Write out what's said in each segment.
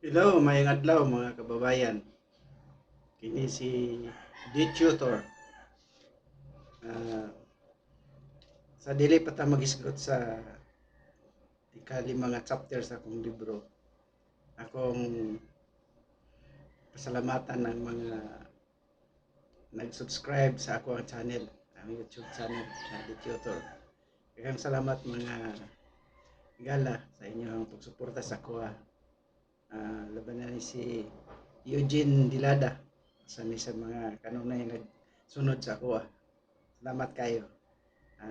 Hello, mayang adlaw mga kababayan. Kini si D Tutor. Ah, sa dili pa ta magisgot sa ikali mga chapter sa akong libro. Akong pasalamatan ng mga nag-subscribe sa ako ang channel, ang YouTube channel na D Tutor. Kaya salamat mga gala sa inyong pagsuporta sa ako. Laban na ni si Eugene Dilada sa mga kanunay nagsunod sa ako. Salamat kayo.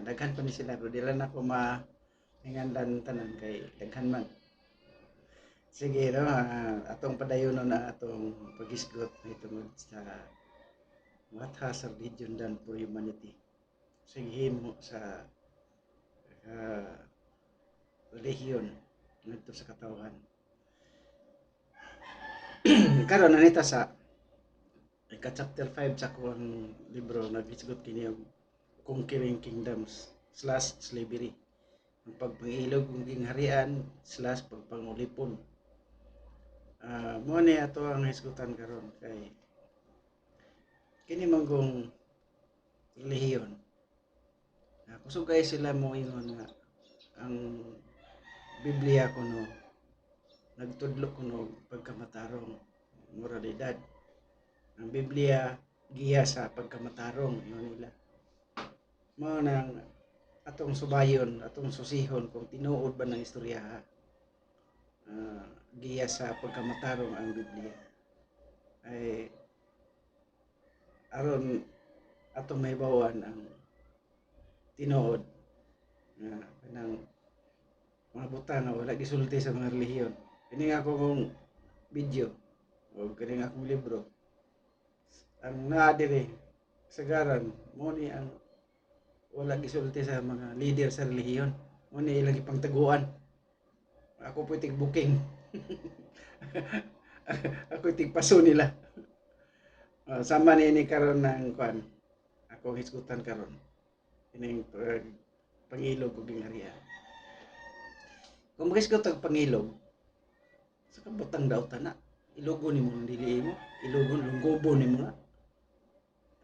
Daghan pa ni sila pero dila na ko mahinganlan tanan kay daghan man. Sige no, atong padayonon na atong pagisgot tungod sa what has religion done for humanity. Sige himo sa relihiyon ngadto sa katawhan. Karon anita sa chapter 5 sa akong libro naghisgot kini og Conquering Kingdoms / Slavery. Ang pagpangilog ng gingharian / pagpangulipon. Mo ni ato ang hisgutan karon kay kini manggong relihiyon. Kusog kay sila mo ingon nga ang Biblia kuno nagtudlo kuno pagkamatarong moralidad. Ang Biblia giya sa pagkamatarong ingon nila. Mao nang atong subayon, atong susihon kung tinuod ba ng istorya giya sa pagkamatarong ang Biblia. Ay aron atong mahibawan ang tinuod nga kanang mga butang nga wala gisulti sa mga relihiyon. Kini nga akong video o kini nga akong libro ang naa diri sagaran mo ni ang wala gisulti sa mga leader sa relihiyon. Mo ni ilang ipangtaguan. Ako po tig booking. Ako tig paso nila. Sama ni karon ng kwan. Ako hisgutan karon. Ining pangilog ug gingharian. Kung magisgot og pangilog, sa kabutang daw tana, ilugo nimo ng dili mo, ilugo lunggobo nimo na.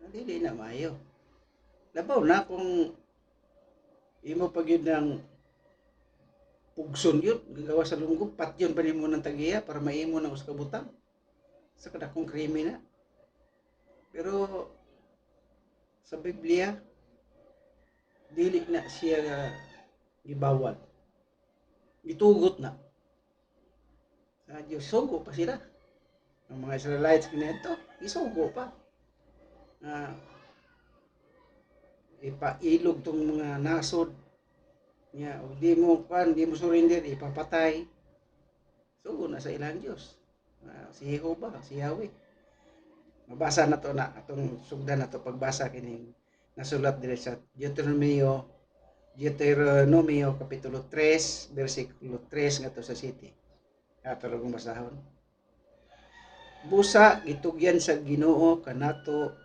Dili na maayo. Labaw na kung imo pag yun ng pugson yun, gagawa sa lunggob, patyon pa nimo ng tagiya para maimo ng usa ka butang. Sa kadakong krimi na. Pero sa Biblia, dili na siya gibawal. Gitugot na. Sa Diyos, sugo pa sila. Ang mga Israelites kinito, isugo pa. Ipailog tong mga nasod nya og di mo surrender ipapatay. Sugo na sa ilang Dios. Si Jehovah, si Yahweh. Mabasa na to na atong sugdan na to pagbasa kining nasulat diri sa Deuteronomio kapitulo 3 bersikulo 3 ngadto sa 7. Ato lang basahon. Busa gitugyan sa Ginoo kanato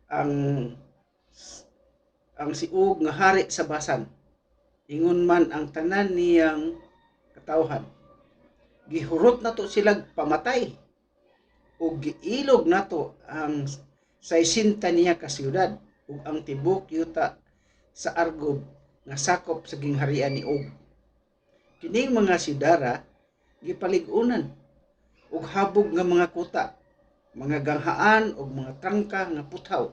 ang siug nga hari sa basan. Ingon man ang tanan niyang katawhan. Gihurot nato sila pamatay ug giilog nato ang 60 niya ka siyudad ug ang tibok yuta sa Argob nga sakop sa gingharian ni Og. Kining mga siyudara gipalig-unan ug habog nga mga kuta, mga ganghaan ug mga trangka nga puthaw.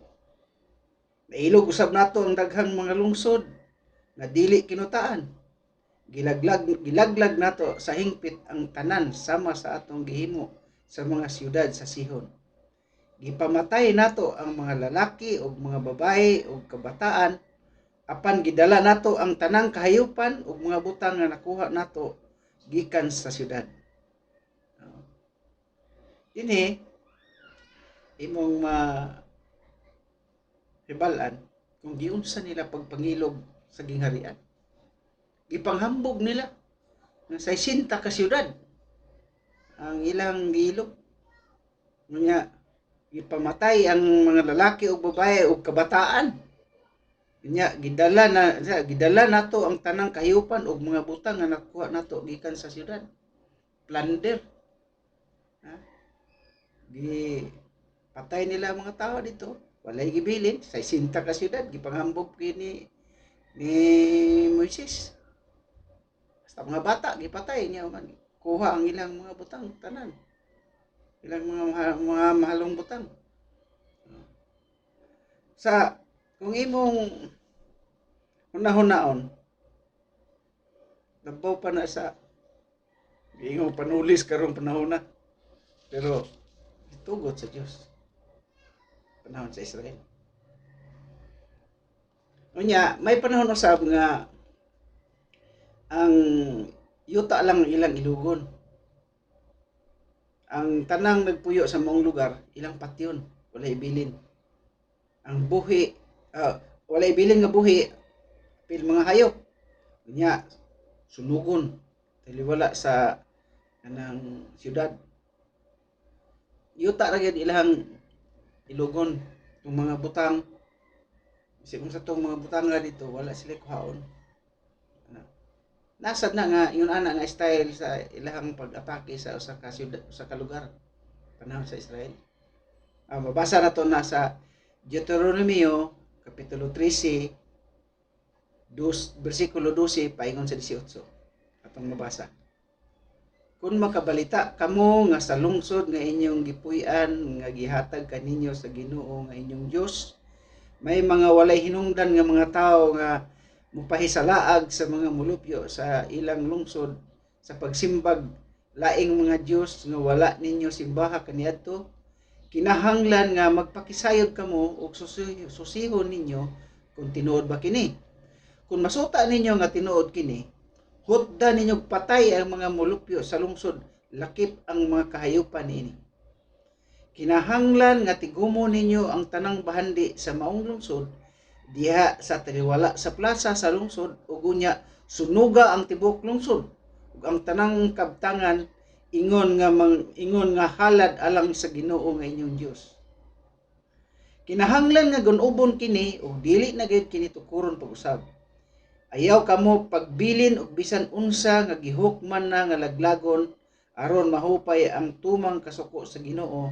Nailog usab nato ang daghang mga lungsod nga dili kinutaan. Gilaglag nato sa hingpit ang tanan sama sa atong gihimo sa mga siyudad sa Sihon. Gipamatay nato ang mga lalaki ug mga babaye ug kabataan apan gidala nato ang tanang kahayupan ug mga butang nga nakuha nato gikan sa siyudad. Ini imong hibalan kung giunsa nila pagpangilog sa gingharian. Gipanghambog nila nga 60 ka siyudad ang ilang giilog. Nya gipamatay ang mga lalaki ug babaye ug kabataan. Nya gidala nato ang tanang kahiyupan ug mga butang nga nakuha nato gikan sa siyudad. plunder. Ha? Patay nila ang mga tao dito. Walay gibilin sa 60 ka syudad gipanghambog kini ni Moises. Basta mga bata gipatay niya man. Kuha ang ilang mga butang tanan. Ilang mga mahalong butang. Sa kung imong hunahon-naon, labaw pa na sa ingong panulis karong panahon na. Pero itugot sa Dios. Panahon sa Israel. Unya, may panahon usab nga ang yuta lang ilang ilugon. Ang tanang nagpuyo sa maong lugar, ilang patyon, walay bilin. Ang buhi, walay bilin nga buhi, pil mga hayop. Unya, sunugon, taliwala sa kanang siyudad. Yuta ra gyud ilang ilugon, itong mga butang. Kasi kung sa itong mga butang nga dito, wala sila kuhaon. Nasad na nga, yun ana nga style sa ilahang pag-atake sa usa ka siyudad, usa ka lugar. Panahon sa Israel. Mabasa na to na sa Deuteronomio, Kapitulo 13, versikulo 12, paingon sa 18. Atong mabasa. Kung makabalita kamo nga sa lungsod nga inyong gipuy-an nga gihatag kaninyo sa Ginoo nga inyong Dios, may mga walay hinungdan nga mga tao nga mupahisalaag sa mga mulupyo sa ilang lungsod sa pagsimbag laing mga Dios nga wala ninyo simbaha kaniadto, kinahanglan nga magpakisayod kamo ug susihon ninyo kung tinuod ba kini. Kung masuta ninyo nga tinuod kini, hutda ninyo patay ang mga mulupyo sa lungsod, lakip ang mga kahayupan niini. Kinahanglan nga tigumo ninyo ang tanang bahandi sa maong lungsod diha sa taliwala sa plaza sa lungsod ug unya sunuga ang tibok lungsod ug ang tanang kabtangan ingon nga halad alang sa Ginoo nga inyong Dios. Kinahanglan nga gun-ubon kini ug dili na gayud kini tukuron pag-usab. Ayaw kamo pagbilin og bisan unsa nga gihukman na nga laglagon aron mahupay ang tumang kasuko sa Ginoo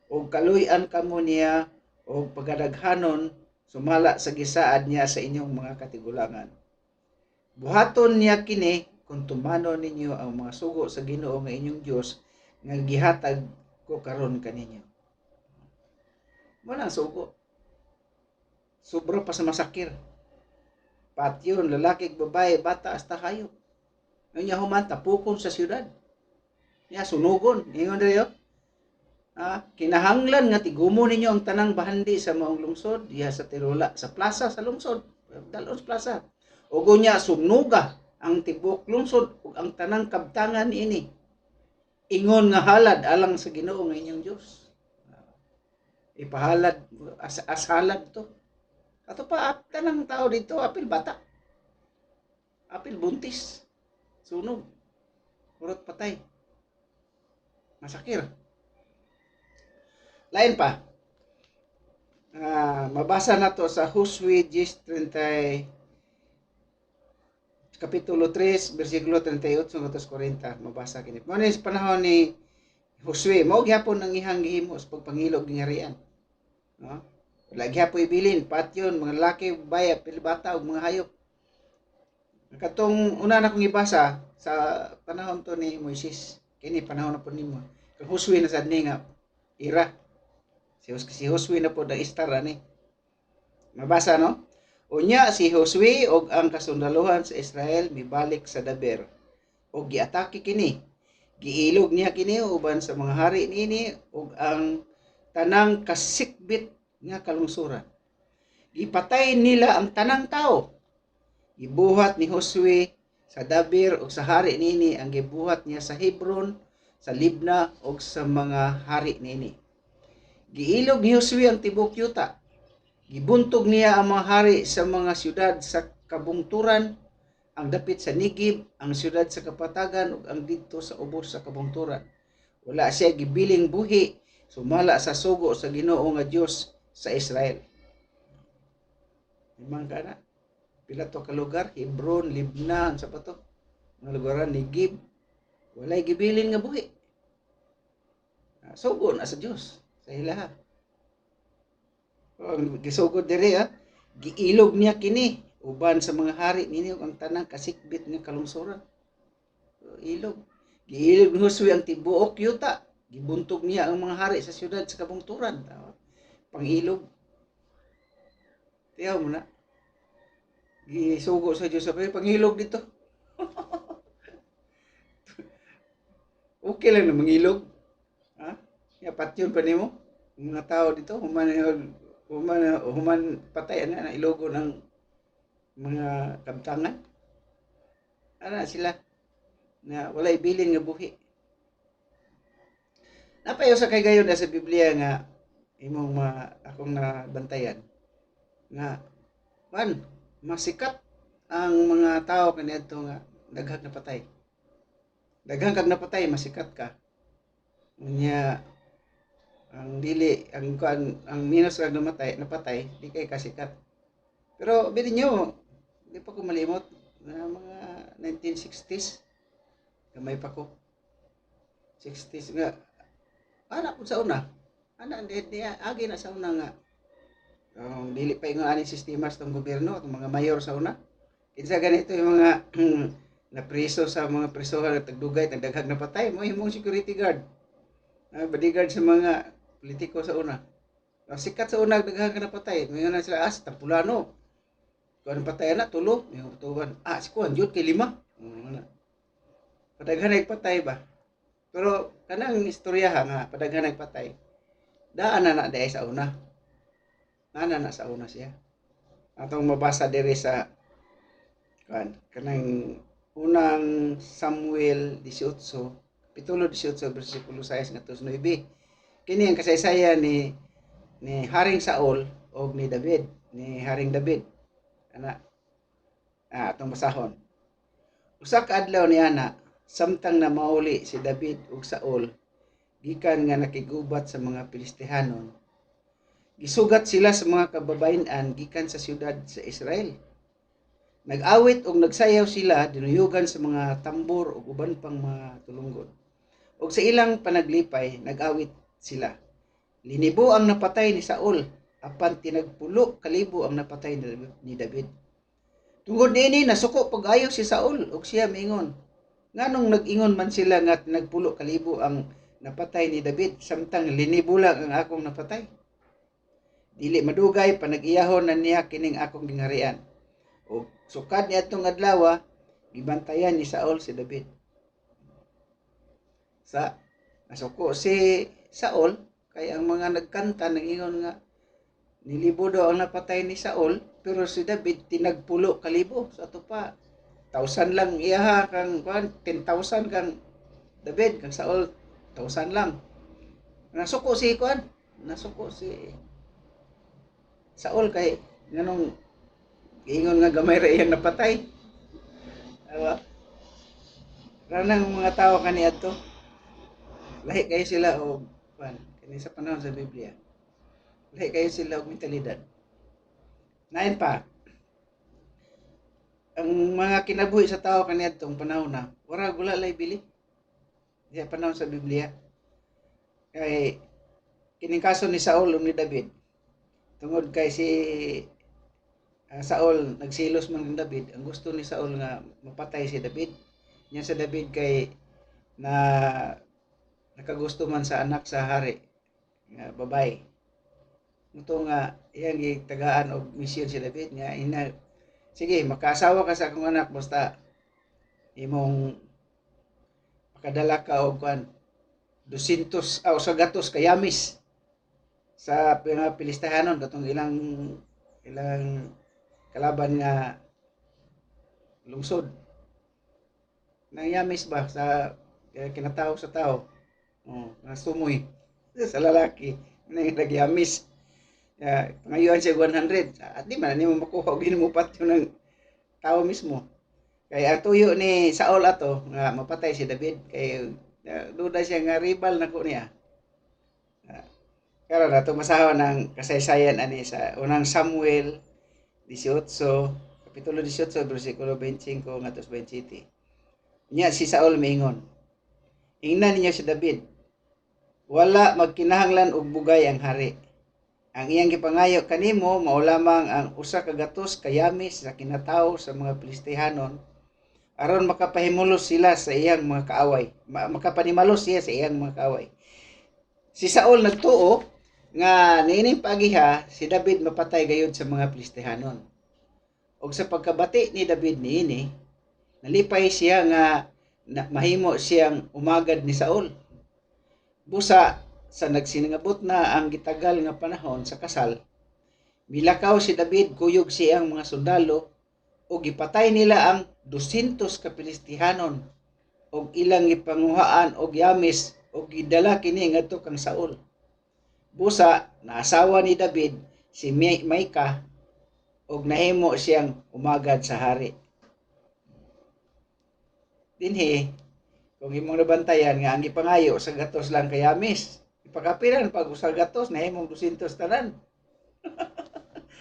ug kaluy-an kamo niya og pagadaghanon sumala sa gisaad niya sa inyong mga katigulangan. Buhaton niya kini kung tumano ninyo ang mga sugo sa Ginoo nga inyong Dios nga gihatag ko karon kaninyo. Wala sugo. Sobra pa sa masakir. Patyon, lalaki, babae, bata, hasta hayop. Ngayon niya human, tapukon sa siyudad. Niya sunugon. Ingon rin kinahanglan nga tigumo ninyo ang tanang bahandi sa maong lungsod diha sa Tirola sa plaza sa lungsod dalon sa plaza ug unya sunuga ang tibok lungsod ug ang tanang kabtangan ini ingon nga halad alang sa Ginoo nga inyong Dios. Ipahalad as halad to ato pa tanang tao dito apil bata apil buntis sunog urot patay masakir. Lain pa. Mabasa na to sa Josue 10:30 Kapitulo 3, versikulo 38 hanggang 40. Mabasa kini. Mao ni panahon ni Josue, mao gyapon ang ihang gihimo sa pagpangilog ng harian. No? Wala gyapon ibilin, patyon, mga lalaki, babae, pilibata ug mga hayop. Katong una na kong ibasa sa panahon to ni Moises. Kini panahon na po nimo. Kang Josue na sad ni nga era. Si Josue na po na istar ani. Mabasa no? Unya si Josue og ang kasundaluhan sa Israel mibalik sa Daber og giatake kini. Giilog niya kini uban sa mga hari niini og ang tanang kasikbit nga kalungsuran. Gipatay nila ang tanang tao. Gibuhat ni Josue sa Daber og sa hari niini ang gibuhat niya sa Hebron, sa Libna og sa mga hari niini. Giilog ni Josue ang tibok yuta. Gibuntog niya ang mga hari sa mga siyudad sa kabungturan, ang dapit sa Nigib, ang siyudad sa kapatagan ug ang didto sa ubos sa kabungturan. Wala siya gibiling buhi sumala sa sugo sa Ginoo nga Dios sa Israel. Limang kana pila to ka lugar, Hebron, Libna, sa pato. Mga lugaran Nigib, walay gibilin nga buhi. Sugo na sa Dios sa ilaha. Ang gisugod diri giilog niya kini uban sa mga hari ninyo ang tanang kasikbit nga kalungsoran. Ilog. Giilog ni Josue ang tibuok yuta. Gibuntog niya ang mga hari sa syudad sa kabungturan. Pangilog. Tiyaw mo na. Gisugo sa Diyos sa pangilog dito. Okay lang na mangilog. Ha? Patyon pa nimo. Mga tao dito, human patay na ilogo ng mga kabtangan. Ana sila na wala ibilin nga buhi. Napayo sa kay gayon sa Biblia nga imong akong nabantayan nga masikat ang mga tao kaniadto nga daghang napatay. Daghang kag napatay masikat ka. Unya ang dili ang minus kag napatay di kay kasikat. Pero bilin nyo, di pa ko malimot na mga 1960s gamay pa ko 60s nga anak ko sa una agi na sa una nga dili pa yung ani sistema sa gobyerno itong mga mayor sa una kinsa ganito yung mga napriso sa mga prisohan at tagdugay tagdaghag na patay mo himong security guard bodyguard sa mga politiko sa una sikat sa una daghag na patay ngayon na sila tapulano kuan patay na tulo yung tuban si kuan jud kay 5 padaghan nagpatay ba pero kanang istorya nga padaghan nagpatay daan na dai sa una na sa una siya atong mabasa diri sa kanang unang Samuel 18 kapitulo 18 bersikulo 6 ngadto 9 kini ang kasaysayan ni Haring Saul o ni David ni Haring David ana atong basahon usa ka adlaw ni ana samtang na mauli si David ug Saul gikan nga nakigubat sa mga Pilistihanon gisugat sila sa mga kababayen-an gikan sa siyudad sa Israel nag-awit ug nagsayaw sila dinuyugan sa mga tambor ug uban pang mga tulunggod ug sa ilang panaglipay nag-awit sila linibo ang napatay ni Saul apan tinagpulo kalibo ang napatay ni David tungod niini nasuko pag-ayo si Saul ug siya miingon nganong nag-ingon man sila nga nagpulo kalibo ang napatay ni David samtang linibo lang ang akong napatay dili madugay panag-iyahon na niya kining akong gingharian ug sukad niadtong adlaw gibantayan ni Saul si David sa nasuko si Saul kay ang mga nagkanta nag-ingon nga nilibo daw ang napatay ni Saul pero si David tinagpulo kalibo sa ato pa 1,000 lang iyaha kang 10,000 kang David kang Saul 1,000 lang nasuko si Saul kay nganong ingon nga gamay ra iyang napatay ranang mga tao kaniadto lahi kayo sila og kani sa panahon sa Biblia lahi kayo sila og mentalidad nain pa ang mga kinabuhi sa tao kaniadtong panahon na wala lay bili sa panahon sa Biblia kay kining kaso ni Saul ug ni David tungod kay si Saul nagsilos man ni David ang gusto ni Saul nga mapatay si David nya sa David kay na nakagusto man sa anak sa hari nga babae muto nga iyang gitagaan og misyon si David nga sige makaasawa ka sa akong anak basta imong makadala ka og 200 o 100 kayamis sa mga Pilistihanon katong ilang kalaban nga lungsod nang yamis ba sa kinatao sa tao nga sumoy sa lalaki nang nagyamis pangayuan siya 100 at di man nimo makuha og mo patyo ng tao mismo kay ang tuyo ni Saul ato nga mapatay si David kay duda siya nga rival nako niya karon ato masahon ng kasaysayan ani sa unang Samuel 18 kapitulo 18 bersikulo 25 ngadto 27 nya si Saul miingon Ingnan ninyo si David, wala magkinahanglan og bugay ang hari. Ang iyang gipangayo kanimo mao lamang ang usa ka gatos kayamis sa kinatawo sa mga Filistihanon aron makapahimulos sila sa iyang mga kaaway. Makapanimalos siya sa iyang mga kaaway. Si Saul nagtuo nga niining pagiha si David mapatay gayud sa mga Filistihanon. Og sa pagkabati ni David niini, nalipay siya nga mahimo siyang umagad ni Saul. Busa sa nagsinangabot na ang gitagal nga panahon sa kasal, milakaw si David kuyog siyang mga sundalo o gipatay nila ang 200 ka Filistihanon og ilang gipanguhaan og yamis og gidala kini ngadto kang Saul. Busa naasawa ni David si Maika og nahimo siyang umagad sa hari. Dinhi kung imong nabantayan nga ang gipangayo sa gatos lang kayamis, ipagapinan pag usa gatos nahimong 200 tanan.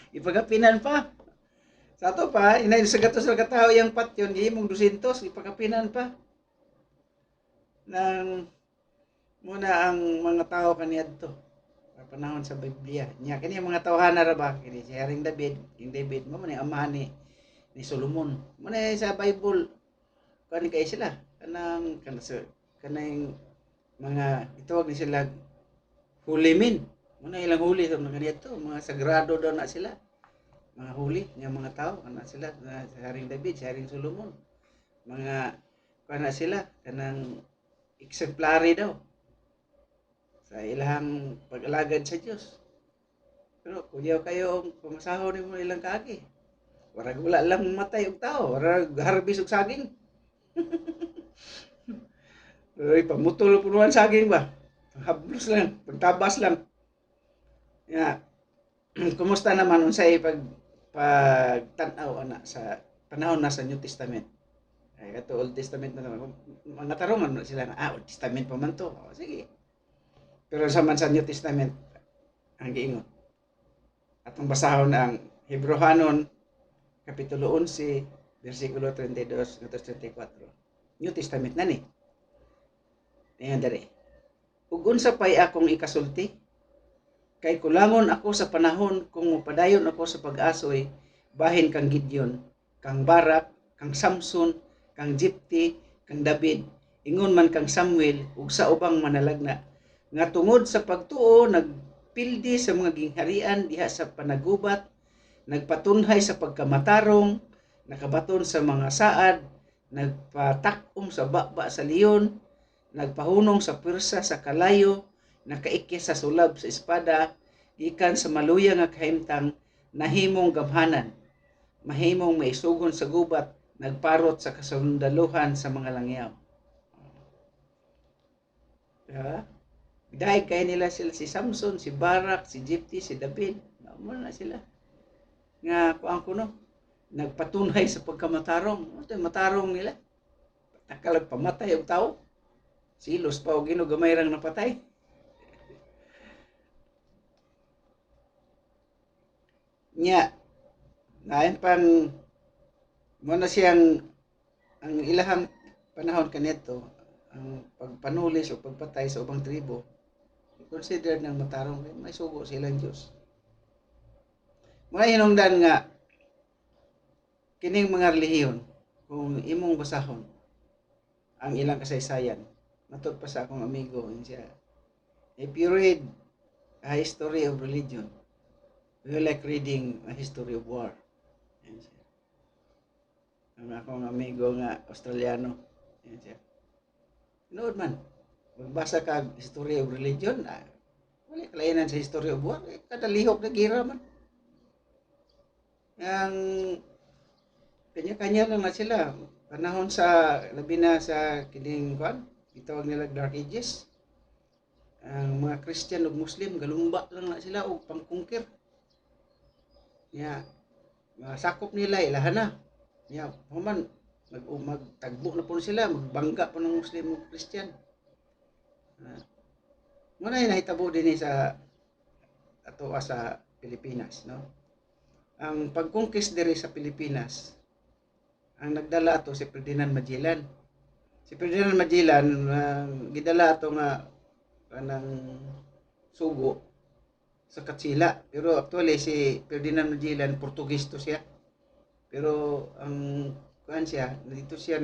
Ipagapinan pa. Sa ato pa, inay sa gatos lang katao yang patyon, gihimong 200, ipagapinan pa. Nang muna ang mga tao kaniadto panahon sa Biblia. Nya kini mga tawhana ra ba kini si Haring David, King David mo man amahan ni Solomon. Mo sa Bible kani kay sila kanang mga itawag ni sila holy men. Mo ilang huli sa mga kaniadto, mga sagrado daw na sila. Mga huli nga mga tao kana sila na si Haring David, si Haring Solomon. Mga kana sila kanang exemplary daw sa ilang pag-alagad sa Dios. Pero kuyaw kayo pumasahon nimo ilang kaagi. Warag wala lang matay og tao, warag harbis og saging. Ay pamutol punuan saging ba? Hablos lang, pagtabas lang. Ya. Kumusta naman unsay pagtan-aw ana sa panahon na sa New Testament? Ay kato Old Testament na naman. Mga tarungan sila na Old Testament pa man to. O, sige. Pero sa New Testament ang giingon. Atong basahon ang Hebrehanon kapitulo 11 bersikulo 32 hangtod 34. New Testament na ni. Ayan dere. Ug unsa pay akong ikasulti? Kay kulangon ako sa panahon kung mopadayon ako sa pag-asoy bahin kang Gideon, kang Barak, kang Samson, kang Jepti, kang David, ingon man kang Samuel ug sa ubang manalagna nga tungod sa pagtuo nagpildi sa mga gingharian diha sa panagubat, nagpatunhay sa pagkamatarong, nakabaton sa mga saad, nagpatakom sa baba sa leon, nagpahunong sa pwersa sa kalayo, nakaikis sa sulab sa espada, gikan sa maluya nga kahimtang, nahimong gamhanan, mahimong maisugon sa gubat, nagparot sa kasundaluhan sa mga langyaw. Diba? Dahil kaya nila sila si Samson, si Barak, si Jepti, si David. Naman na sila. Nga kuang kuno, nagpatunhay sa pagkamatarong. Ito yung matarong nila. Nakalag pamatay ang tao. Silos pa o ginugamay rang napatay. Nya, nain pang muna siyang ang ilahang panahon kanito, ang pagpanulis o pagpatay sa ubang tribo, consider ng matarong may sugo silang Diyos. Mga hinungdan nga kining mga relihiyon kung imong basahon ang ilang kasaysayan, matod pa sa akong amigo siya, if you read a history of religion, you like reading a history of war. Yan siya. Ang akong amigo nga Australiano, yan siya. Nood man, magbasa ka history of religion, wala kalainan sa history of war, kada lihok na gira man. Ang kanya-kanya lang na sila, panahon sa, labi na sa kiling kwan, itawag nila Dark Ages, ang mga Christian o Muslim, galumba lang na sila o pangkungkir. Sakop nila, ilahan na. Human, magtagbo na po sila, magbangga po ng Muslim o Christian. Muna yung nahitabo din sa ato sa Pilipinas, no? Ang pagkongkis diri sa Pilipinas, ang nagdala ato si Ferdinand Magellan. Si Ferdinand Magellan gidala ato nga kanang sugo sa Katsila. Pero actually si Ferdinand Magellan Portugis to siya. Pero ang kuan siya, dito siya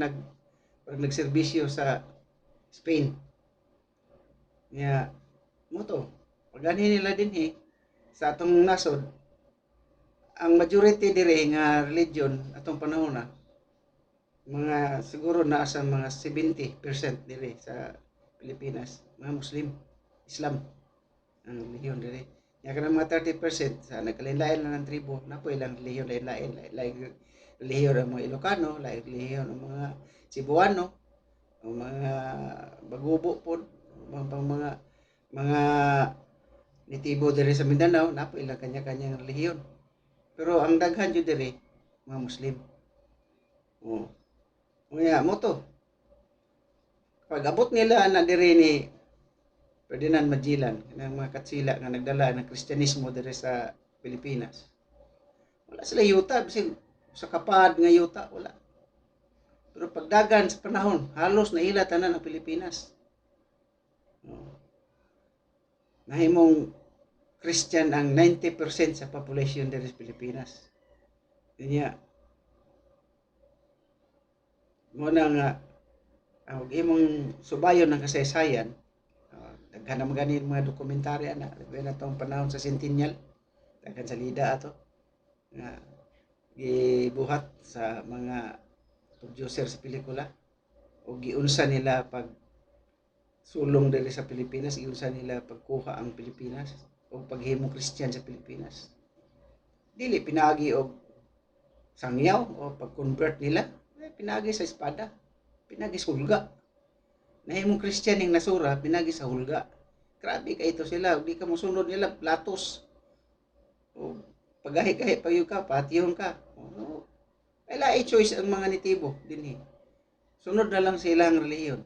nagserbisyo sa Spain. Nya mo to. Pagani nila din sa atong nasod, ang majority dire nga religion atong panahon na mga siguro nasa mga 70% dire sa Pilipinas, mga Muslim, Islam ang relihiyon dire. Nya kanang mga 30% sa nagkalain-lain lang ng tribo, napo ilang relihiyon lain-lain, like relihiyon ng mga Ilocano, like relihiyon ng mga Cebuano, o mga Bagubo po, mga nitibo dire sa Mindanao, napo ilang kanya-kanyang relihiyon. Pero ang daghan jud dire mga Muslim. Oh. Unya mo to. Pag abot nila na dire ni Ferdinand Magellan, ng mga Katsila nga nagdala ng Kristyanismo dire sa Pilipinas. Wala sila yuta, bisig sa kapad nga yuta, wala. Pero pagdagan sa panahon, halos naila tanan ang Pilipinas. Nahimong Christian ang 90% sa population diri sa Pilipinas. Dinya mo na nga ang imong subayon ng kasaysayan, daghan na maganin mga dokumentarya na tong panahon sa Centennial, daghan sa lida ato nga gibuhat sa mga producer sa pelikula o giunsa nila pag sulong diri sa Pilipinas, giunsa nila pagkuha ang Pilipinas o paghimo Christian sa Pilipinas. Dili pinagi og sangyaw o pag-convert nila, pinagi sa espada, pinagi sa hulga. Nahimong Christian ning nasura, pinagi sa hulga. Grabe ka ito sila, di ka mosunod nila, platos. O pagahi-gahi pa yung ka, patiyon ka. No. Kaya choice ang mga nitibo din Sunod na lang sa ilang relihiyon.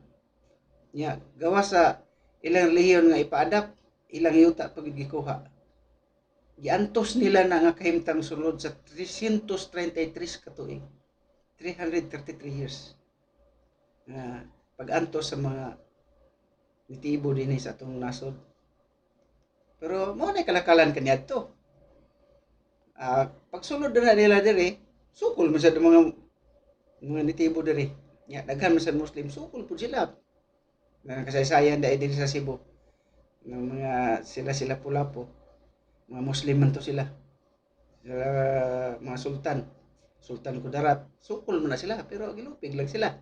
Nya, gawa sa ilang relihiyon nga ipa-adapt, ilang yuta pag gikuha. Giantos nila na nga kahimtang sulod sa 333 katuig. 333 years. Pag-antos sa mga nitibo din sa atong nasod. Pero mo na kalakalan kaniya to. Pagsunod na nila dire, sukol man sa mga nitibo dire. Nya daghan man sa Muslim, sukol pud sila. Nga kasaysayan dai diri sa Cebu. Ng mga sila Pulapo. Mga Muslim man to sila. Mga Sultan Kudarat, sukol man na sila pero gilupig lang sila.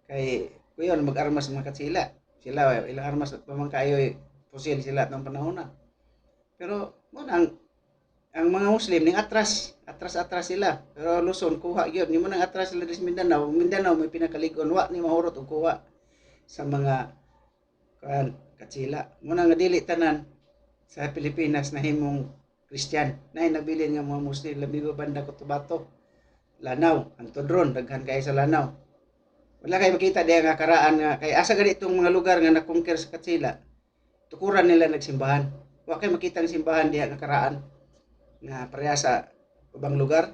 Kay kuyon mag-armas mga Katsila. Sila ilang armas at pamangkayoy pusil sila ng panahon na. Pero mo ang mga Muslim ning atras sila. Pero Luzon kuha gyud nimo nang atras sila sa Mindanao. Mindanao may pinakalig-on wa ni mahurot og kuha sa mga Katsila. Mo nga dili tanan sa Pilipinas na himong Christian. Nay nabilin nga mga Muslim labi banda Cotabato, Lanao, Antodron, daghan kay sa Lanao. Wala kay makita diha nga karaan nga kay asa gani itong mga lugar nga na-conquer sa Katsila. Tukuran nila nagsimbahan. Wa kay makita ang simbahan diha nga karaan nga pareha sa ubang lugar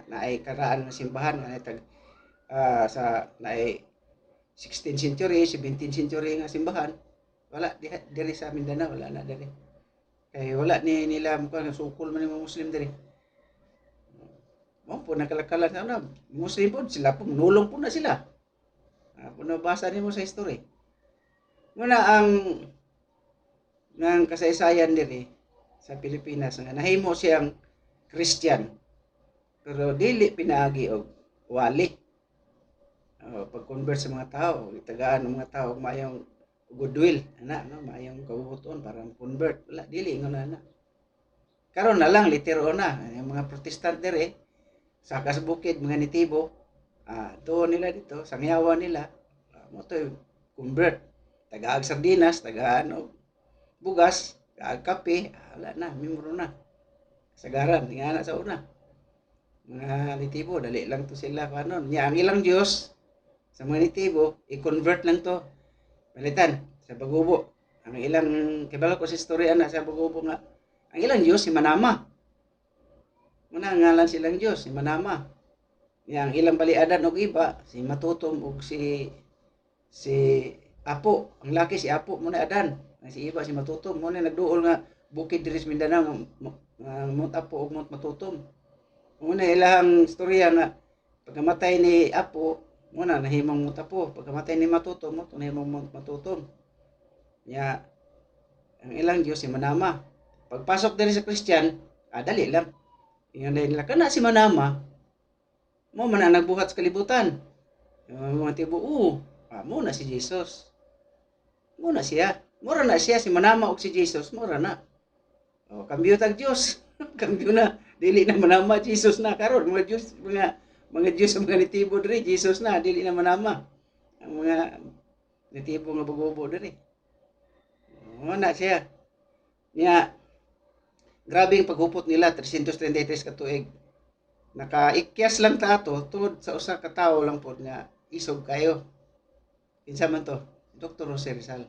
na ay karaan nga simbahan nga sa naay 16th century, 17th century nga simbahan. Wala diri sa Mindanao, wala na diri. Kay wala nila mukha nga sukol man yung mga Muslim diri. Mo po nakalakalan na Muslim po sila po nulong po na sila. Puno basa nimo sa history. Muna ang kasaysayan diri sa Pilipinas nga nahimo siyang Christian pero dili pinaagi og wali. Pag-convert sa mga tao, itagaan ng mga tao mayong goodwill, mayong kabubuton para convert. Wala dili nguna na. Karon na lang litero na yung mga Protestant dire sa kasbukid mga nitibo, doon nila dito, sangyawan nila, mo to convert. Tagaag sardinas, tagaan og bugas, tagaag kape, wala na, mimuro na. Sagaran, nga na sa una. Mga nitibo, dali lang to sila kanon. Nya ang ilang Dios sa mga nitibo, i-convert lang to. Palitan sa Bagubo. Ang ilang kibalo ko sa istorya na sa Bagubo nga, ang ilang Diyos si Manama. Muna ngalan silang Diyos si Manama. Yang ilang baliadan og iba si Matutom ug si si Apo, ang laki si Apo mo na Adan, si iba si Matutom mo na nagduol nga bukid diri sa Mindanao nga Mount Apo ug Mount Matutom. Mo na ilang istorya nga pagkamatay ni Apo mo na nahimong Mount Apo, pagkamatay ni Matutom mo nahimong Mount Matutom. Nya ang ilang Dios si Manama. Pagpasok diri sa Christian, dali lang. Ingon nila kana si Manama mo man ang nagbuhat sa kalibutan. Yung mga tibo, mo na si Jesus. Mo na siya. Mura na siya, si Manama o si Jesus, mura na. Kambyo tag Diyos. Kambyo na. Dili na Manama, Jesus na. Karon mga Diyos, mga Diyos, mga nitibo diri, Jesus na. Dili na Manama. Ang mga nitibo nga bugobo diri. Mo na siya. Niya, grabe yung paghupot nila, 333 ka tuig. Nakaikyas lang ta ato tungod sa usa ka tawo lang pod nga isog kayo. Kinsa man to? Dr. Jose Rizal.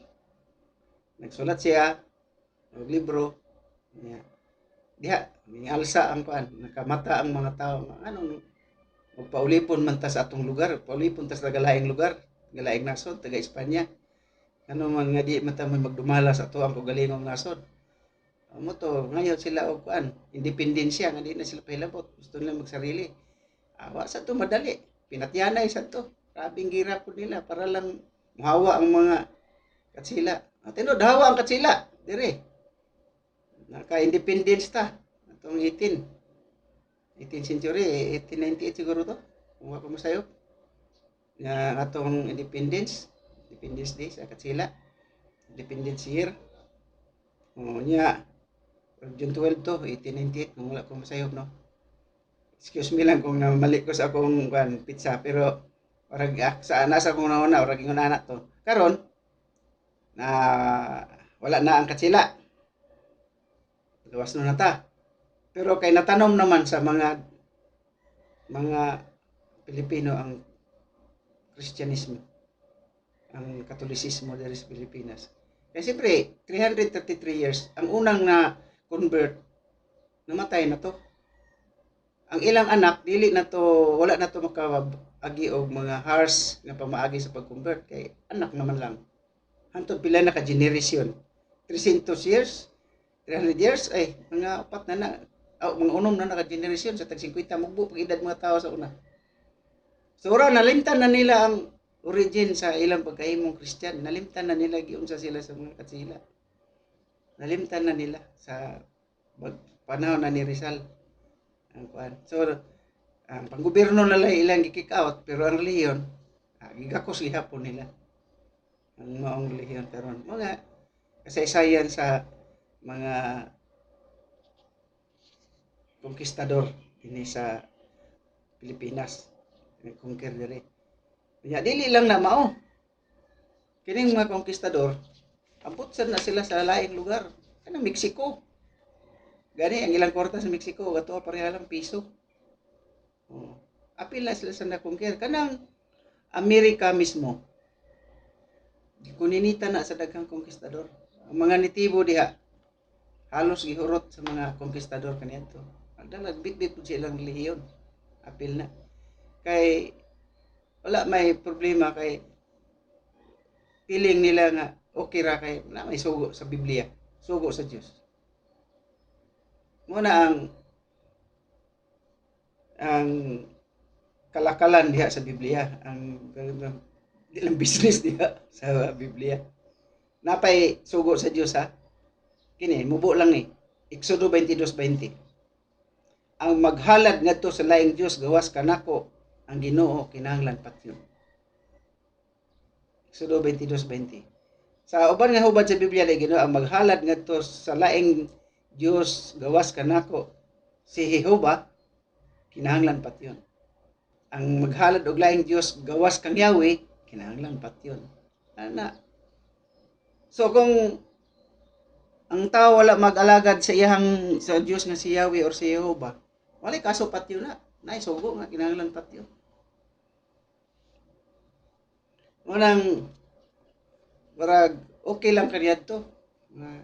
Nagsulat siya og libro niya. Diha alsa ang kuan, nakamata ang mga tawo. Anong magpaulipon man ta sa atong lugar, paulipon ta sa galaing lugar, galaing nasod taga Espanya. Ano man nga di man ta magdumala sa ato ang kagalingong nasod. Amo to ngayon sila og kuan, independensya nga di na sila pahilabot, gusto nila magsarili. Awa sa to madali, pinatyanay sa to. Grabing gira po nila para lang mahawa ang mga katsila. Tinod hawa ang katsila dire. Naka-independence ta atong 18th century, 1898 siguro to. Kung ako masayo. Nga atong Independence Day sa katsila. Independence year. Nya June 12 to, 1898, kung wala ko masayop, no? Excuse me lang kung namali ko sa akong pizza, pero sa nasa kong nauna, orag yung anak to. Karon na wala na ang katsila. Gawas na ta. Pero kay natanom naman sa mga Pilipino ang Kristyanismo, ang Katolisismo diri sa Pilipinas. Kasi siyempre, 333 years, ang unang na convert, namatay na to. Ang ilang anak, dili na to, wala na to makaagi o mga harsh na pamaagi sa pag-convert. Kay anak naman lang. Hantod pila na ka-generation. 300 years, 300 years, ay, mga upat na mga unom na naka-generation sa tag-50, mugbo pag-edad mga tao sa una. So, nalimtan na nila ang origin sa ilang pagkahimong Christian. Nalimtan na nila, giunsa sila sa mga katsila. Nalimtan na nila sa panahon na ni Rizal. So, ang panggobyerno nila ilang gi-kick out, pero ang relihiyon, gigakos gihapon nila. Ang maong relihiyon karon. Mga kasaysayan sa mga konkistador ini sa Pilipinas. Conquer diri. Kaya dili lang na mao. Kining mga konkistador, abot sad na sila sa laing lugar. Kanang Mexico. Gani ang ilang kwarta sa Mexico, ato pareha lang piso. Apil na sila sa na-conquer. Kanang Amerika mismo, kuninita na sa daghang konkistador. Ang mga nitibo diha, halos gihurot sa mga konkistador kaniadto. Dalag bit-bit po silang relihiyon. Apil na. Kay wala may problema kay feeling nila nga okay ra kay na may sugo sa Biblia, sugo sa Dios. Muna ang kalakalan diha sa Biblia, ang dilang business diha sa Biblia. Napay sugo sa Dios ha. Kini mubo lang ni. Exodo 22:20. Ang maghalad ngadto sa laing Dios gawas kanako ang Ginoo kinahanglan patyon. Exodo 22:20. Sa uban nga hubad sa Biblia lay Ginoo ang maghalad ngadto sa laing Dios gawas kanako si Jehova kinahanglan patyon. Ang maghalad og laing Dios gawas kang Yahweh kinahanglan patyon. Ana. So kung ang tao wala mag-alagad sa iyang sa Dios nga si Yahweh or si Jehova, wala kaso patyon na. Nay sugo nga kinahanglan patyon. Unang warag okay lang kaniadto.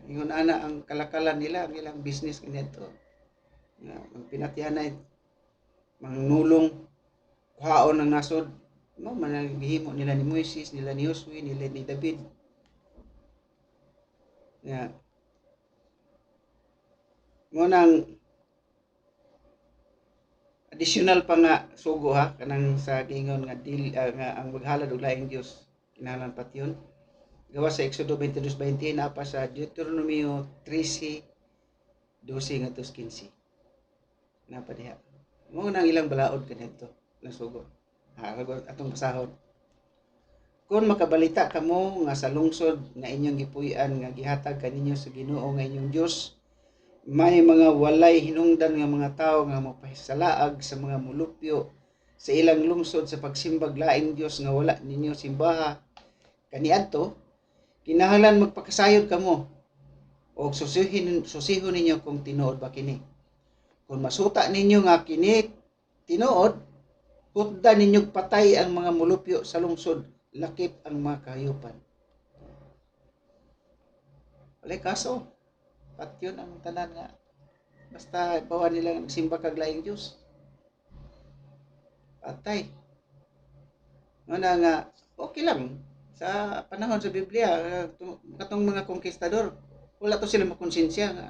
Ingon ana ang kalakalan nila, ang ilang business kaniadto. Nga pinatyanay mangnulong kuhaon ng nasod Mao man ang gihimo nila ni Moises, nila ni Josue, nila ni David nga mo nang additional pa nga sugo ha kanang sa gingon nga nga ang maghalad og laing Dios kinahanglan patyon. Gawa sa Exodo 22:20 na pa sa Deuteronomio 13:12 ngadto 15. Na pa diha. Mo nang ilang balaod kanadto na sugo. Ha, atong basahon. Kung makabalita kamo nga sa lungsod nga inyong gipuy-an nga gihatag kaninyo sa Ginoo nga inyong Dios, may mga walay hinungdan nga mga tawo nga mapahisalaag sa mga mulupyo sa ilang lungsod sa pagsimbag laing Dios nga wala ninyo simbaha kaniadto, kinahanglan magpakasayod kamo o susihon ninyo kung tinuod ba kini. Kung masuta ninyo nga kini tinuod, hutdan ninyong patay ang mga mulupyo sa lungsod, lakip ang mga kahayupan. Walay kaso, patyon ang tanan nga basta bawa nila nagsimba kag laing Dios. Patay. Nga nga okay lang sa panahon sa Biblia katong mga konkistador wala to sila makonsensya nga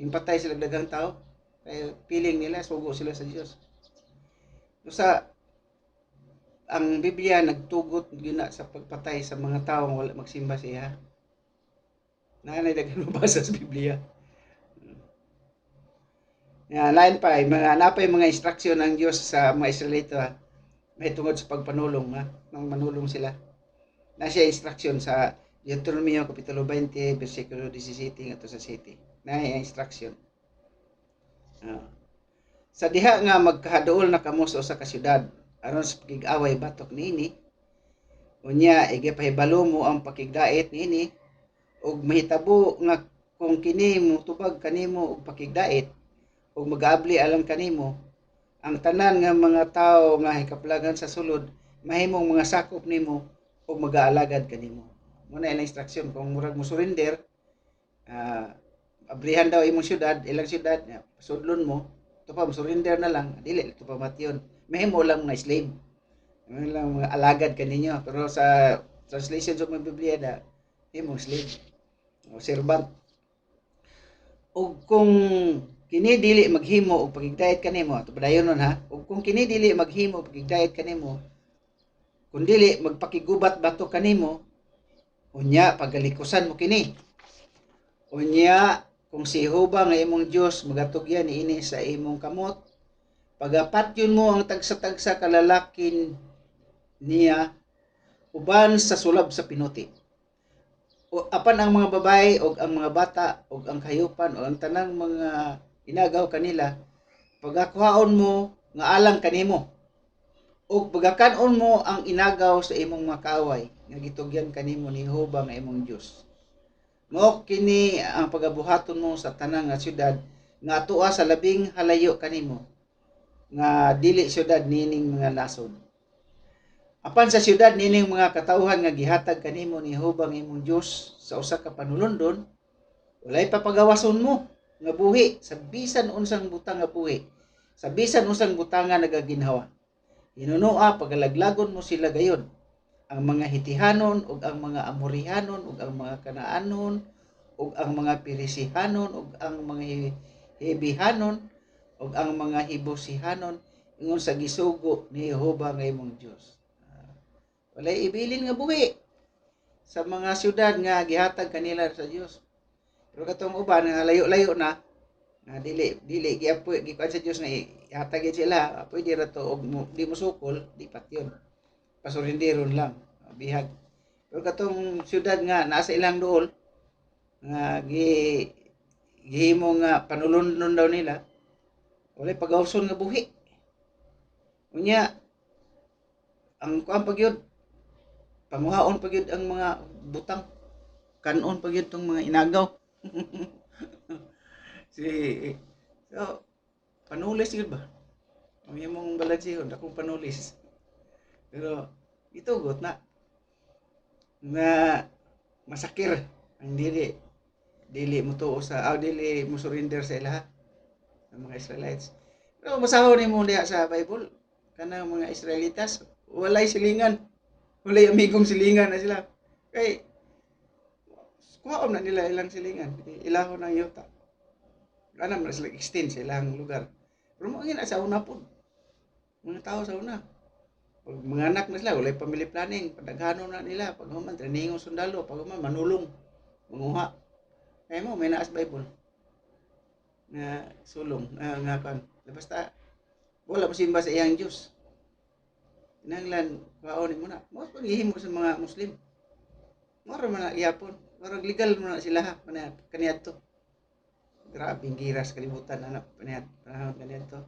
patay sila daghang tao kay piling nila sugo sila sa Dios. Sa ang Biblia nagtugot gina sa pagpatay sa mga tao nga wala magsimba siya. Nanay daghang mabasa sa Biblia. Lain pa mga napay mga instruction ng Dios sa mga Israelita may tungod sa pagpanulong nang manulong sila. Na siya instruction sa Deuteronomio Kapitulo 20, versikulo 17 ngadto sa 7. Na instruction. Sa diha nga magkahaduol na kamo sa usa ka syudad aron sa pakig-away batok niini, unya igipahibalo mo ang pakigdait niini ug mahitabo nga kung kini motubag kanimo og pakigdait ug mag-abli alang kanimo, ang tanan nga mga tawo nga hikaplagan sa sulod mahimong mga sakop nimo ug mag-aalagad kanimo. Muna ilang instruction kung murag mo surrender, abrihan daw imong syudad, ilang syudad, sudlon mo, ito pa, surrender na lang, dili, ito pa matyon. Mahimo lang mga slave. Mahimo lang mga alagad kaninyo. Pero sa translation sa mga Biblia na, imong slave. O servant. O kung kini dili maghimo og pagigdayat kanimo, ato padayon nun ha. O kung kini dili maghimo og pagigdayat kanimo, kung dili magpakigubat bato kanimo, unya pagalikusan mo kini. Unya kung si Jehova nga imong Dios magatugyan niini sa imong kamot, pagapatyon mo ang tagsa-tagsa kalalakin niya uban sa sulab sa pinuti. O apan ang mga babae o ang mga bata o ang kahayupan o ang tanang mga inagaw kanila, pagakuhaon mo nga alang kanimo. O pagakanon mo ang inagaw sa imong mga kaaway nga gitugyan kanimo ni Jehova nga imong Dios. Mo kini ang pagabuhaton mo sa tanang nga syudad nga atoa sa labing halayo kanimo nga dili syudad nining mga nasod. Apan sa syudad nining mga katawhan nga gihatag kanimo ni Jehova nga imong Dios sa usa ka panulundon, walay papagawason mo nga buhi sa bisan unsang butang nga buhi, sa bisan unsang butang nga nagaginhawa. Hinunoa pagalaglagon mo sila gayon. Ang mga Hitihanon ug ang mga Amorihanon ug ang mga Kanaanon ug ang mga Perisihanon ug ang mga Hebihanon ug ang mga Hibusihanon ingon sa gisugo ni Jehova nga imong Dios. Walay ibilin nga buhi sa mga syudad nga gihatag kanila sa Dios. Pero katong uban nga layo-layo na dili giapoy gikuan sa Dios nga ihatag sila, pwede ra to og di mo sukol, di patyon. Pasurindiron lang, bihag. Pero katong syudad nga nasa ilang duol nga gihimo nga panulundon daw nila, walay pagawson nga buhi. Unya ang kuan pagyud panguhaon pagyud ang mga butang, kanon pagyud tong mga inagaw. So panulis yun ba? Ang imong balansihon akong panulis. Pero itugot na masakir ang dili mo tuo sa dili mo surrender sa ilaha ng mga Israelites. Pero masahon nimo diha sa Bible kanang mga Israelitas walay silingan, walay amigong silingan na sila. Kay kuhaon na nila ilang silingan, ilahon ang yuta. Ana man sila extend sa ilang lugar. Pero mo ngina sa una po, mga tao sa una. Pag mga anak na sila, walay family planning, padaghano na nila, pag human training sundalo, pag human manulong, manguha. Kaya mo may naas Bible nga sulong nga kan. Basta wala mo simba sa iyang Dios. Kinahanglan kaon mo na. Mo paghihimo sa mga Muslim. Mora man na iyapon. Mora legal mo na sila ha kaniadto. Grabe giras kalibutan anak panahon kaniadto.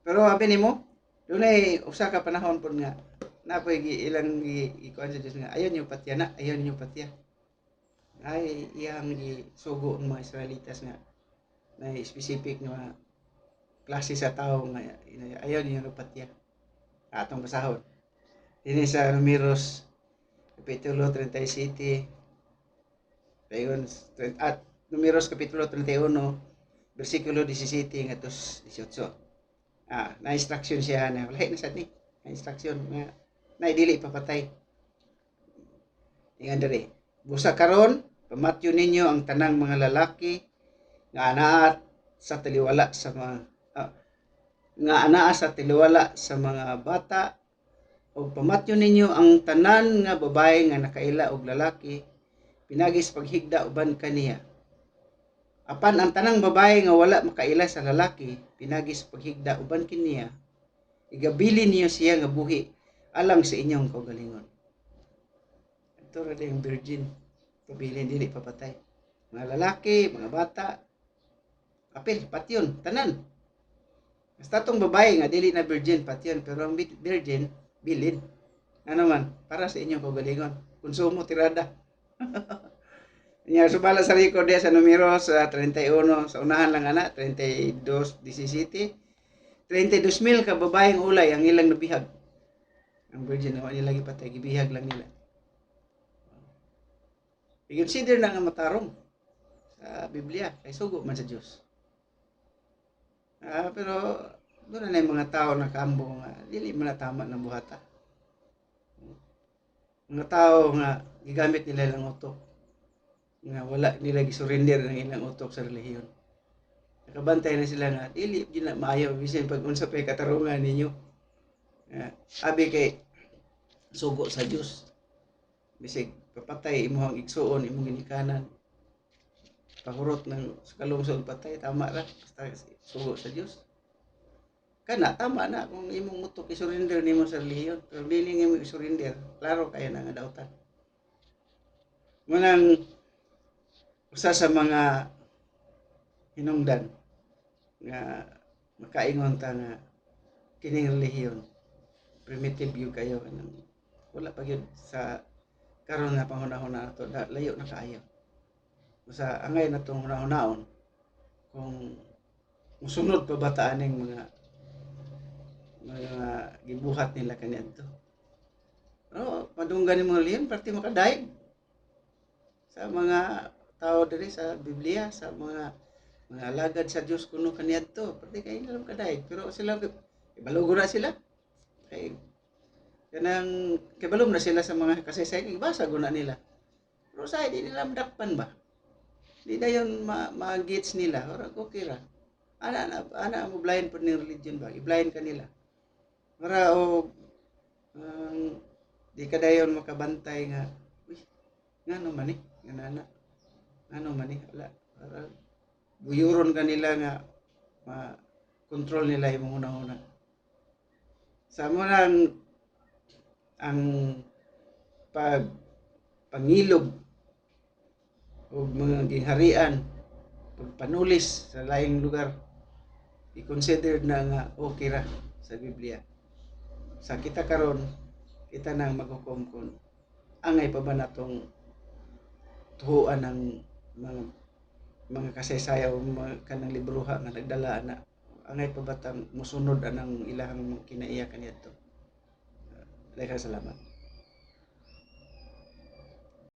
Pero abi nimo, dunay usa ka panahon pod nga napoy ilang ikuan sa Dios nga ayon niyo patya na, ayon niyo patya. Ay iyang gisugo ang mga Israelitas nga na specific nga klase sa tao nga ayaw niyo patya. Atong basahon. Dinhi sa Numeros Kapitulo 37 dayon at Numeros Kapitulo 31 bersikulo 17 ngadtos 18. Na instruction siya na wala na sad ni. Na instruction nga na dili papatay. Ingan diri. Busa karon pamatyo ninyo ang tanang mga lalaki nga anaa sa taliwala sa mga bata o pamatyo ninyo ang tanan nga babae nga nakaila og lalaki pinagis paghigda uban kaniya. Apan ang tanang babae nga wala makaila sa lalaki pinagis paghigda uban kaniya, igabilin niyo siya nga buhi alang sa inyong kaugalingon. Ito ra yung virgin, pabilin dili papatay. Mga lalaki, mga bata, apil, patyon, tanan. Basta tong babae nga dili na virgin, patyon, pero ang virgin, bilin. Ano man, para sa inyong kaugalingon. Konsumo, tirada. Nya subala sa record sa Numeros 31 sa unahan lang ana 32:17 32,000 ka babaeng ulay ang ilang nabihag. Ang virgin na nila gipatay, gibihag lang nila. I-consider na nga matarong sa Biblia kay sugo man sa Dios. Pero doon na yung mga tao na kaambo nga dili man na tama ng buhata. Mga tao nga gigamit nila lang utok nga wala nila gisurrender ng ilang utok sa relihiyon. Nakabantay na sila nga dili gina maayo bisan pag unsa pay katarungan ninyo. Abi kay sugo sa Dios. Bisig papatay imong igsuon imong ginikanan. Pahurot ng kalungsod patay tama ra basta sugo sa Dios. Kana tama na kung imong utok i-surrender nimo sa relihiyon. Pero dili nimo i-surrender, klaro kaya na nga dautan. Munang usa sa mga hinungdan nga makaingon ta nga kining relihiyon primitive gyud kayo kanang wala pa gyud sa karon nga panghunahon nato layo na kaayo. Usa angay na tong hunahon kung musunod pa bata aning mga gibuhat nila kaniadto. Padunggan ni mga relihiyon parte makadaig sa mga tao diri sa Biblia, sa mga alagad sa Dios kuno kaniadto, parte kay nila makadaig pero sila ibalugo na sila. Kay kanang kibalom na sila sa mga kasaysayan ibasa guna nila. Pero sa di nila madakpan ba? Di dayon ma-gets nila, ora okay ra. Ana mo blind pud ning religion ba? I-blind kanila. Para di ka dayon makabantay nga uy ngano man ni ngana ano man ni wala para guyuron kanila nga ma-control nila imong una-una. Sa mo nang ang pangilog o mga gingharian pagpanulis sa laing lugar i-consider na nga okay ra sa Biblia. Sa kita karon kita nang maghukom kun angay pa ba natong tuhuan ng mga kasaysayaw kanang libruha nga nagdala na angay pa ba tang musunod anang ilahang kinaiya kaniadto. Daghang salamat.